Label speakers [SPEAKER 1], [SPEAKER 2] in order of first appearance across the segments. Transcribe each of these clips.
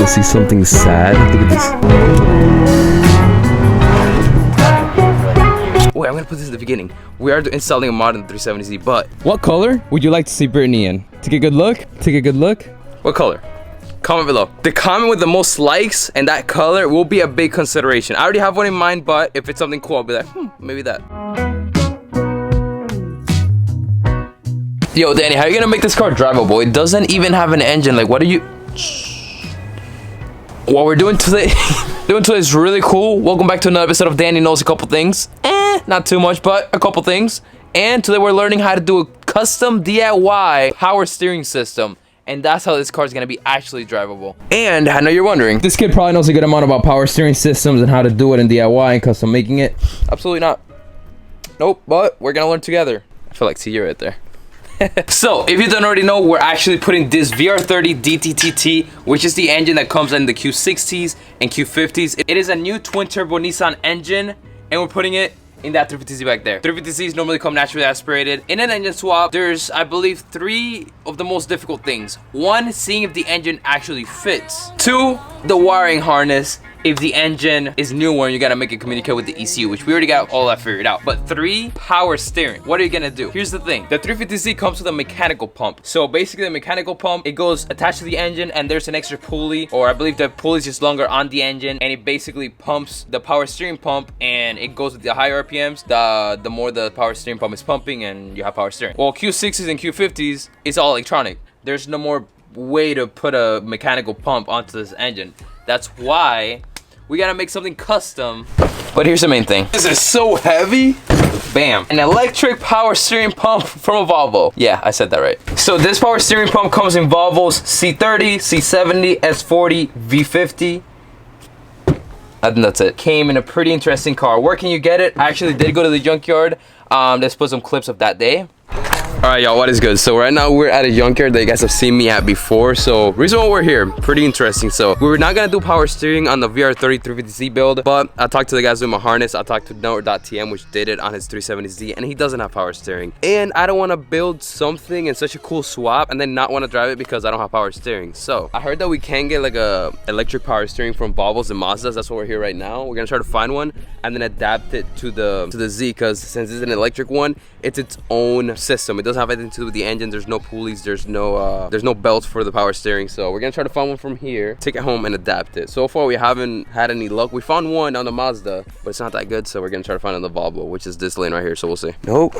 [SPEAKER 1] Want to see something sad? Look at this. Wait, I'm gonna put this at the beginning. We are installing a mod in the 370Z, but what color would you like to see Brittany in? Take a good look. Take a good look. What color? Comment below. The comment with the most likes and that color will be a big consideration. I already have one in mind, but if it's something cool, I'll be like, maybe that. Yo, Danny, how are you gonna make this car drivable? It doesn't even have an engine. Like, what are you... What we're doing today is really cool. Welcome back to another episode of Danny Knows a Couple Things. Not too much, but a couple things. And today we're learning how to do a custom DIY power steering system. And that's how this car is going to be actually drivable. And I know you're wondering, this kid probably knows a good amount about power steering systems and how to do it in DIY and custom making it. Absolutely not. Nope, but we're going to learn together. I feel like Tia right there. So, if you don't already know, we're actually putting this VR30 DTTT, which is the engine that comes in the Q60s and Q50s. It is a new twin-turbo Nissan engine, and we're putting it in that 350Z back there. 350Zs normally come naturally aspirated. In an engine swap, there's, I believe, 3 of the most difficult things. 1, seeing if the engine actually fits. 2, the wiring harness. If the engine is newer, you gotta make it communicate with the ECU, which we already got all that figured out. But 3, power steering. What are you gonna do? Here's the thing. The 350Z comes with a mechanical pump. So basically the mechanical pump, it goes attached to the engine and there's an extra pulley, or I believe the pulley is just longer on the engine, and it basically pumps the power steering pump, and it goes with the higher RPMs, the more the power steering pump is pumping and you have power steering. Well, Q60s and Q50s, it's all electronic. There's no more way to put a mechanical pump onto this engine. That's why we gotta make something custom. But here's the main thing. This is so heavy. Bam. An electric power steering pump from a Volvo. Yeah, I said that right. So this power steering pump comes in Volvo's C30, C70, S40, V50. I think that's it. Came in a pretty interesting car. Where can you get it? I actually did go to the junkyard. Let's put some clips of that day. Alright, y'all, what is good? So right now we're at a junkyard that you guys have seen me at before. So reason why we're here, pretty interesting. So we were not gonna do power steering on the VR30 350Z build, but I talked to the guys doing my harness. I talked to Note.tm, which did it on his 370Z, and he doesn't have power steering. And I don't want to build something in such a cool swap and then not want to drive it because I don't have power steering. So I heard that we can get like a electric power steering from Volvos and Mazdas. That's what we're here right now. We're gonna try to find one and then adapt it to the Z, because since it's an electric one, it's its own system. It doesn't have anything to do with the engine. There's no pulleys, there's no belts for the power steering. So we're gonna try to find one from here, take it home and adapt it. So far we haven't had any luck. We found one on the Mazda, but it's not that good, so we're gonna try to find it on the Volvo, which is this lane right here. So we'll see. Nope.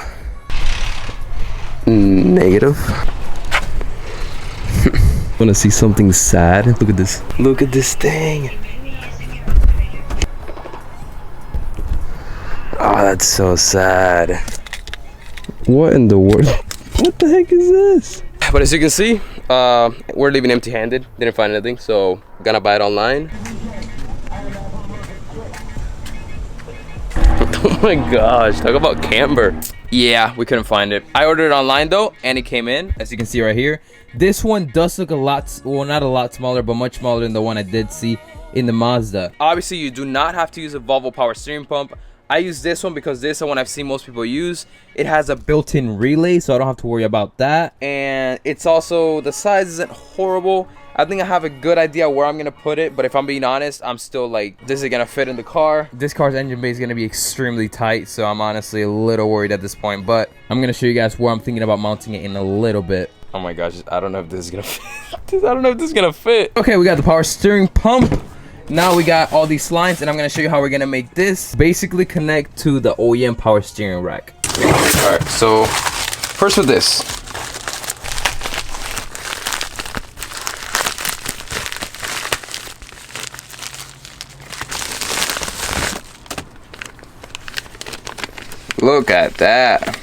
[SPEAKER 1] Negative. Want to see something sad? Look at this. Look at this thing. Oh, that's so sad. What in the world? What the heck is this? But as you can see, we're leaving empty-handed. Didn't find anything, so gonna buy it online. Oh my gosh, talk about camber. Yeah, we couldn't find it. I ordered it online though, and it came in, as you can see right here. This one does look a lot, well, not a lot smaller, but much smaller than the one I did see in the Mazda. Obviously, you do not have to use a Volvo power steering pump. I use this one because this is the one I've seen most people use. It has a built-in relay, so I don't have to worry about that. And it's also, the size isn't horrible. I think I have a good idea where I'm gonna put it, but if I'm being honest, I'm still like, this is gonna fit in the car. This car's engine bay is gonna be extremely tight, so I'm honestly a little worried at this point, but I'm gonna show you guys where I'm thinking about mounting it in a little bit. Oh my gosh, I don't know if this is gonna fit. I don't know if this is gonna fit. Okay, we got the power steering pump. Now we got all these lines, and I'm gonna show you how we're gonna make this basically connect to the OEM power steering rack. All right, so first with this. Look at that.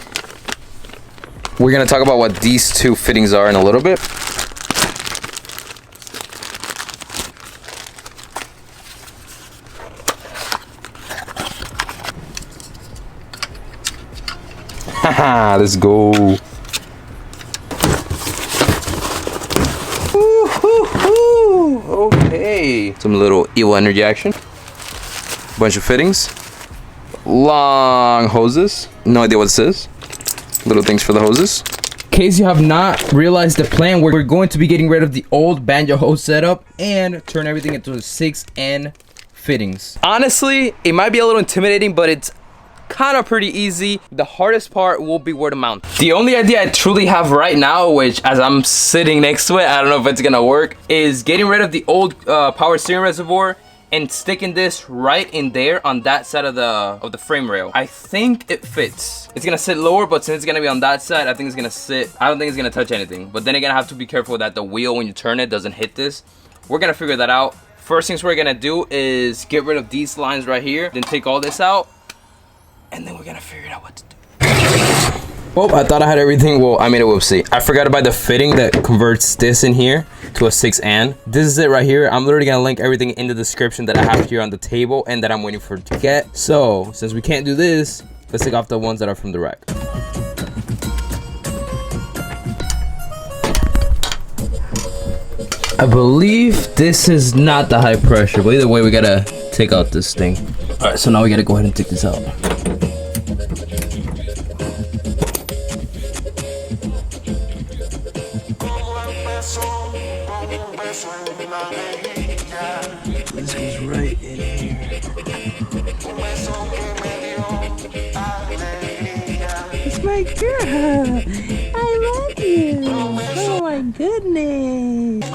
[SPEAKER 1] We're gonna talk about what these two fittings are in a little bit. Haha, let's go. Okay. Some little evil energy action. Bunch of fittings. Long hoses. No idea what this is. Little things for the hoses. case you have not realized the plan, we're going to be getting rid of the old banjo hose setup and turn everything into the 6N fittings. Honestly, it might be a little intimidating, but it's kind of pretty easy. The hardest part will be where to mount. The only idea I truly have right now, which as I'm sitting next to it, I don't know if it's gonna work, is getting rid of the old power steering reservoir and sticking this right in there on that side of the frame rail. I think it fits. It's gonna sit lower, but since it's gonna be on that side, I think it's gonna sit. I don't think it's gonna touch anything. But then again, I have to be careful that the wheel, when you turn it, doesn't hit this. We're gonna figure that out. First things we're gonna do is get rid of these lines right here, then take all this out, and then we're gonna figure out what to do. Oh, I thought I had everything. Well, I made a whoopsie. I forgot about the fitting that converts this in here to a 6N. This is it right here. I'm literally gonna link everything in the description that I have here on the table and that I'm waiting for it to get. So, since we can't do this, let's take off the ones that are from the rack. I believe this is not the high pressure, but either way, we gotta take out this thing. All right, so now we gotta go ahead and take this out. This goes right in here. It's my girl. I love you. Oh my goodness.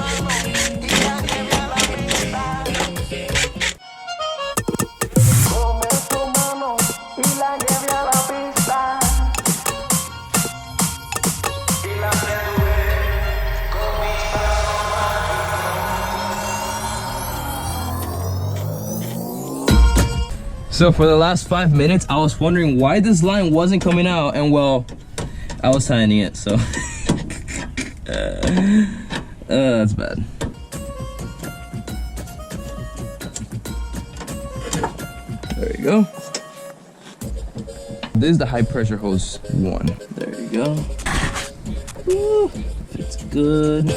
[SPEAKER 1] So for the last 5 minutes, I was wondering why this line wasn't coming out, and well, I was tightening it, so that's bad. There you go. This is the high pressure hose one. There you go. Woo, it's good.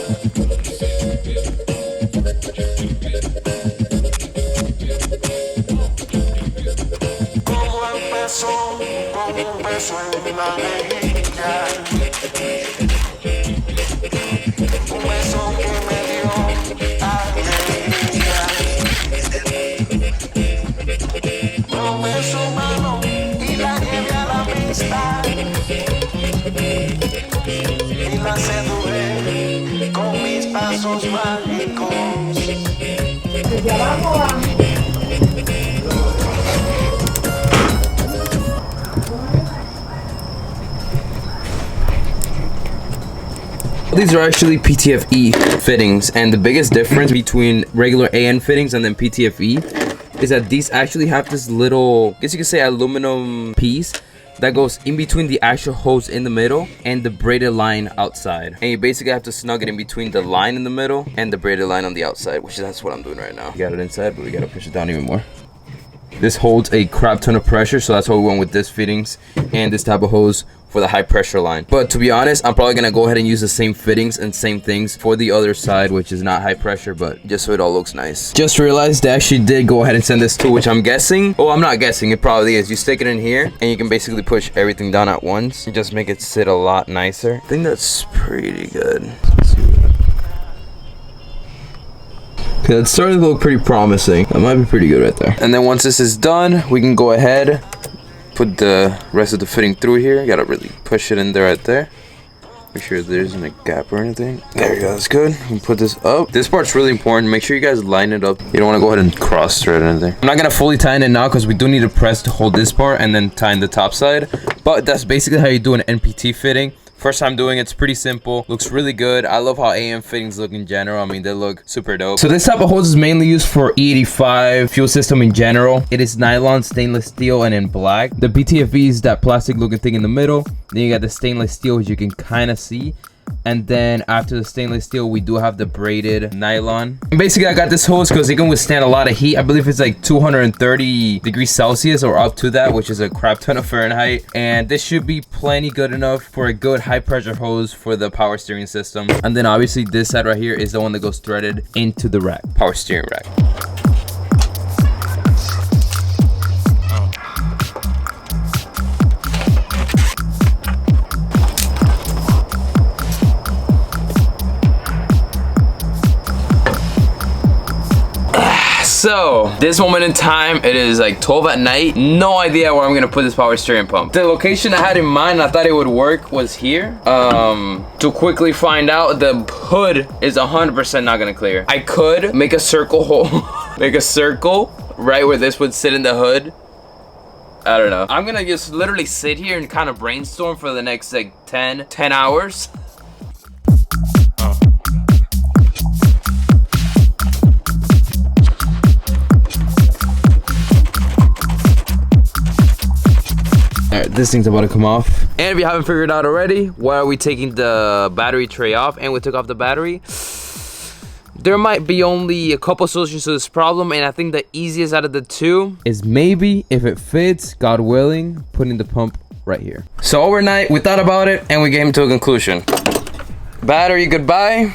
[SPEAKER 1] These are actually Ptfe fittings, and the biggest difference between regular AN fittings and then Ptfe is that these actually have this little, I guess you could say, aluminum piece that goes in between the actual hose in the middle and the braided line outside. And you basically have to snug it in between the line in the middle and the braided line on the outside, which that's what I'm doing right now. We got it inside, but we gotta push it down even more. This holds a crap ton of pressure, so that's why we went with this fittings and this type of hose for the high pressure line. But to be honest, I'm probably gonna go ahead and use the same fittings and same things for the other side, which is not high pressure, but just so it all looks nice. Just realized they actually did go ahead and send this too, which I'm guessing, oh, I'm not guessing, it probably is. You stick it in here and you can basically push everything down at once and just make it sit a lot nicer. I think that's pretty good. Okay, it's starting to look pretty promising. That might be pretty good right there. And then once this is done, we can go ahead, put the rest of the fitting through here. You gotta really push it in there right there. Make sure there isn't a gap or anything. There you go, that's good. We can put this up. This part's really important. Make sure you guys line it up. You don't want to go ahead and cross thread or anything. I'm not gonna fully tighten it now because we do need to press to hold this part and then tighten the top side. But that's basically how you do an NPT fitting. First time doing it, it's pretty simple, looks really good. I love how AM fittings look in general. I mean, they look super dope. So this type of hose is mainly used for E85 fuel system in general. It is nylon, stainless steel, and in black. The Ptfe is that plastic looking thing in the middle. Then you got the stainless steel, which you can kind of see. And then after the stainless steel, we do have the braided nylon. And basically, I got this hose because it can withstand a lot of heat. I believe it's like 230 degrees Celsius or up to that, which is a crap ton of Fahrenheit. And this should be plenty good enough for a good high pressure hose for the power steering system. And then obviously this side right here is the one that goes threaded into the rack, power steering rack. So this moment in time, it is like 12 at night. No idea where I'm gonna put this power steering pump. The location I had in mind, I thought it would work, was here. To quickly find out, the hood is 100% not gonna clear. I could make a circle hole, make a circle right where this would sit in the hood. I don't know. I'm gonna just literally sit here and kind of brainstorm for the next like 10 hours. Alright, this thing's about to come off. And if you haven't figured out already, why are we taking the battery tray off? And we took off the battery. There might be only a couple solutions to this problem, and I think the easiest out of the two is maybe, if it fits, God willing, putting the pump right here. So overnight, we thought about it, and we came to a conclusion. Battery, goodbye.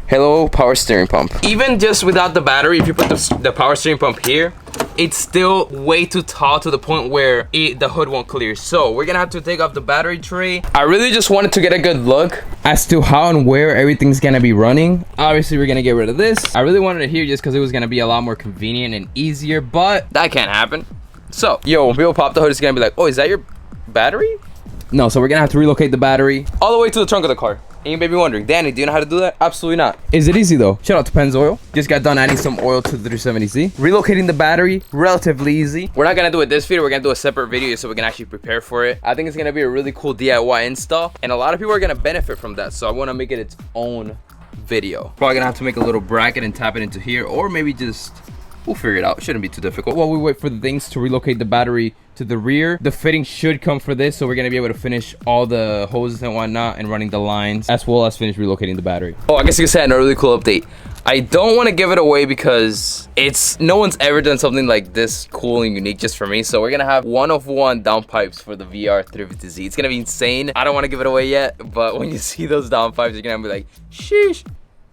[SPEAKER 1] Hello, power steering pump. Even just without the battery, if you put the power steering pump here, it's still way too tall to the point where the hood won't clear. So we're gonna have to take off the battery tray. I really just wanted to get a good look as to how and where everything's gonna be running. Obviously we're gonna get rid of this. I really wanted it here just because it was gonna be a lot more convenient and easier, but that can't happen. So yo, when people pop the hood, it's gonna be like, oh, is that your battery? No, so we're gonna have to relocate the battery all the way to the trunk of the car. And you may be wondering, Danny, do you know how to do that? Absolutely not. Is it easy though? Shout out to Pennzoil. Just got done adding some oil to the 370Z. Relocating the battery, relatively easy. We're not gonna do it this video. We're gonna do a separate video so we can actually prepare for it. I think it's gonna be a really cool DIY install, and a lot of people are gonna benefit from that. So I wanna make it its own video. Probably gonna have to make a little bracket and tap it into here, or maybe just, we'll figure it out. It shouldn't be too difficult. While we wait for the things to relocate the battery to the rear, the fitting should come for this, so we're gonna be able to finish all the hoses and whatnot and running the lines, as well as finish relocating the battery. Oh, I guess you could say another really cool update. I don't want to give it away because no one's ever done something like this cool and unique just for me. So we're gonna have 1-of-1 downpipes for the VR 350Z. It's gonna be insane. I don't want to give it away yet, but when you see those downpipes, you're gonna be like, sheesh.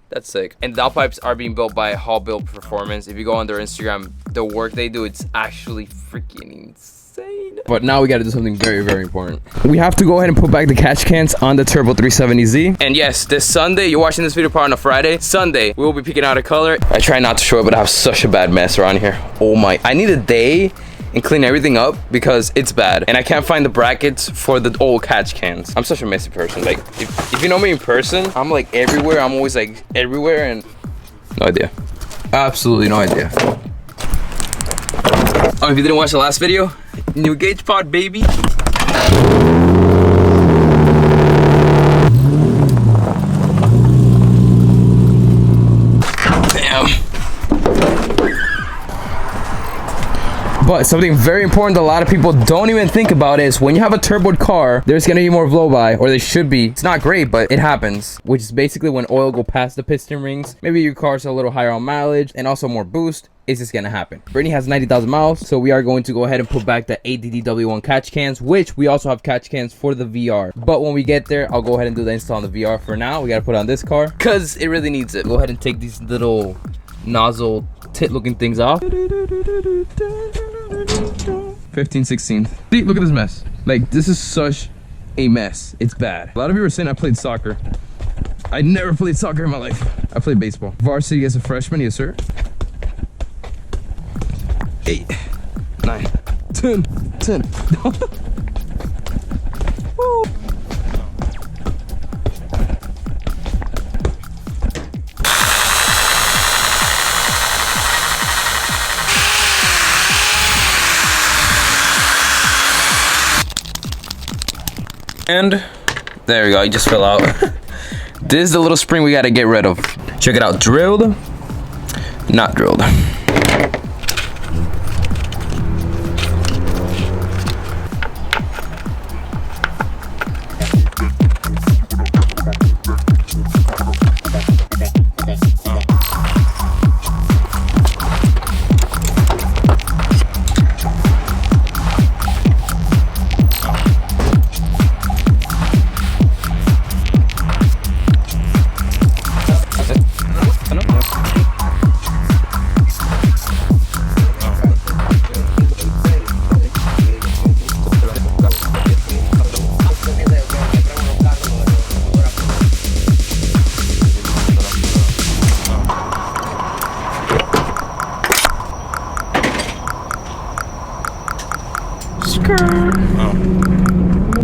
[SPEAKER 1] That's sick. And downpipes are being built by Hall Build Performance. If you go on their Instagram, the work they do, it's actually freaking insane. But now we got to do something very, very important. We have to go ahead and put back the catch cans on the Turbo 370Z. And yes, this Sunday, you're watching this video probably on a Friday. Sunday, we will be picking out a color. I try not to show it, but I have such a bad mess around here. Oh my, I need a day and clean everything up because it's bad. And I can't find the brackets for the old catch cans. I'm such a messy person. Like, if you know me in person, I'm like everywhere. I'm always like everywhere and no idea. Absolutely no idea. Oh, if you didn't watch the last video, new gauge pod, baby. Damn. But something very important that a lot of people don't even think about is when you have a turboed car, there's gonna be more blow-by, or there should be. It's not great, but it happens, which is basically when oil go past the piston rings. Maybe your car's a little higher on mileage and also more boost. It's just gonna happen. Brittany has 90,000 miles, so we are going to go ahead and put back the ADDW1 catch cans, which we also have catch cans for the VR. But when we get there, I'll go ahead and do the install on the VR. For now, we gotta put it on this car because it really needs it. Go ahead and take these little nozzle tit looking things off. 15, 16. See, look at this mess. Like, this is such a mess. It's bad. A lot of you were saying I played soccer. I never played soccer in my life. I played baseball. Varsity as a freshman, yes sir. 8, 9, 10. Woo. And there we go, it just fell out. This is the little spring we gotta get rid of. Check it out, drilled, not drilled.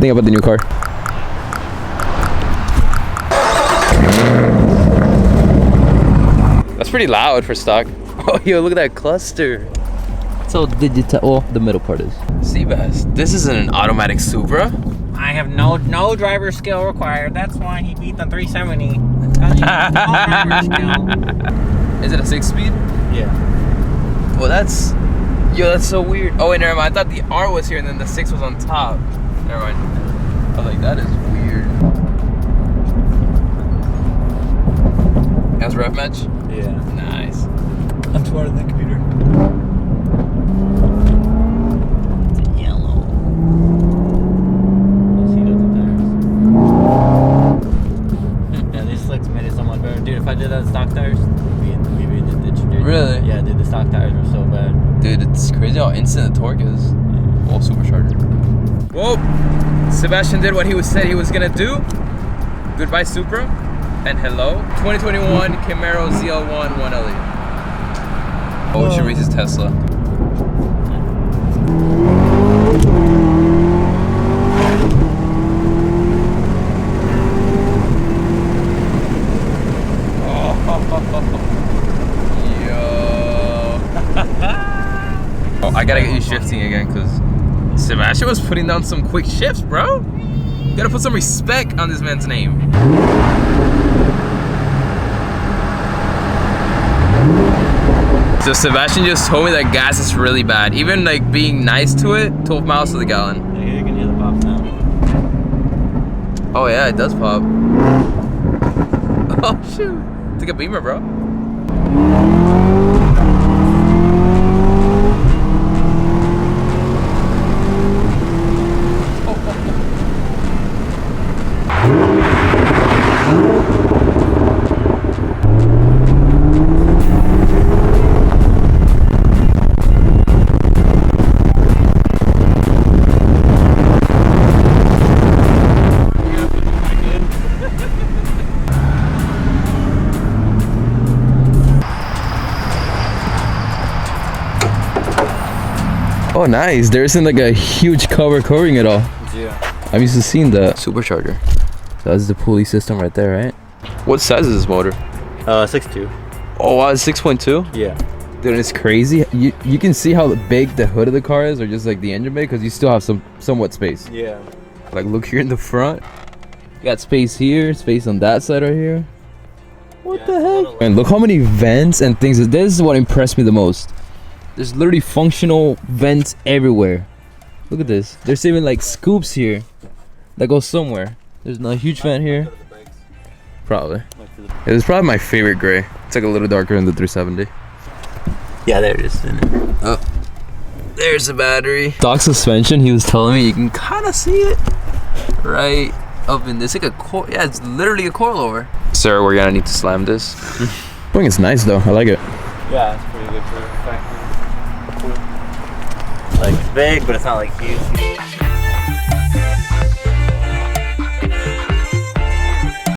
[SPEAKER 1] think about the new car? That's pretty loud for stock. Oh, yo, look at that cluster. So digital. Oh, the middle part is. Seabass, this isn't an automatic Supra.
[SPEAKER 2] I have no driver skill required. That's why he beat the 370. No driver skill.
[SPEAKER 1] Is it a 6-speed?
[SPEAKER 2] Yeah.
[SPEAKER 1] Well, that's so weird. Oh wait, never mind. I thought the R was here and then the 6 was on top. Never mind. I was like, that is weird. That's ref match?
[SPEAKER 2] Yeah.
[SPEAKER 1] Nice.
[SPEAKER 2] I'm smart on the computer. It's a yellow. You see those tires? Yeah, these slicks made it so much better. Dude, if I did that with stock tires, we'd be in the ditch, dude.
[SPEAKER 1] Really?
[SPEAKER 2] Yeah, dude, the stock tires were so bad.
[SPEAKER 1] Dude, it's crazy how instant the torque is. Oh, supercharger. Whoa! Sebastian did what he said he was gonna do. Goodbye, Supra. And hello. 2021 Camaro Zl1 1LE. Oh, we should race his Tesla. Oh, I gotta get you shifting again because Sebastian was putting down some quick shifts, bro. You gotta put some respect on this man's name. So Sebastian just told me that gas is really bad. Even like being nice to it, 12 miles to the gallon.
[SPEAKER 2] Yeah, you can hear the pops now.
[SPEAKER 1] Oh yeah, it does pop. Oh shoot. It's like a Beamer, bro. Oh nice, there isn't like a huge cover covering it all.
[SPEAKER 2] Yeah.
[SPEAKER 1] I'm used to seeing the supercharger. So that's the pulley system right there, right? What size is this motor?
[SPEAKER 2] 6.2.
[SPEAKER 1] Oh wow, it's 6.2?
[SPEAKER 2] Yeah.
[SPEAKER 1] Dude, it's crazy. You can see how big the hood of the car is, or just like the engine bay, because you still have somewhat space.
[SPEAKER 2] Yeah.
[SPEAKER 1] Like look here in the front. You got space here, space on that side right here. What the heck? And look how many vents and things. This is what impressed me the most. There's literally functional vents everywhere. Look at this. There's even like scoops here that go somewhere. There's a huge vent here. Probably. It's probably my favorite gray. It's like a little darker than the 370.
[SPEAKER 2] Yeah, there it is.
[SPEAKER 1] Oh, there's the battery. Stock suspension. He was telling me you can kind of see it right up in this. Like a coil. Yeah, it's literally a coilover. Sir, we're gonna need to slam this. I think it's nice though. I like it.
[SPEAKER 2] Yeah, it's pretty good for factory. Cool. Like it's big, but it's not like huge.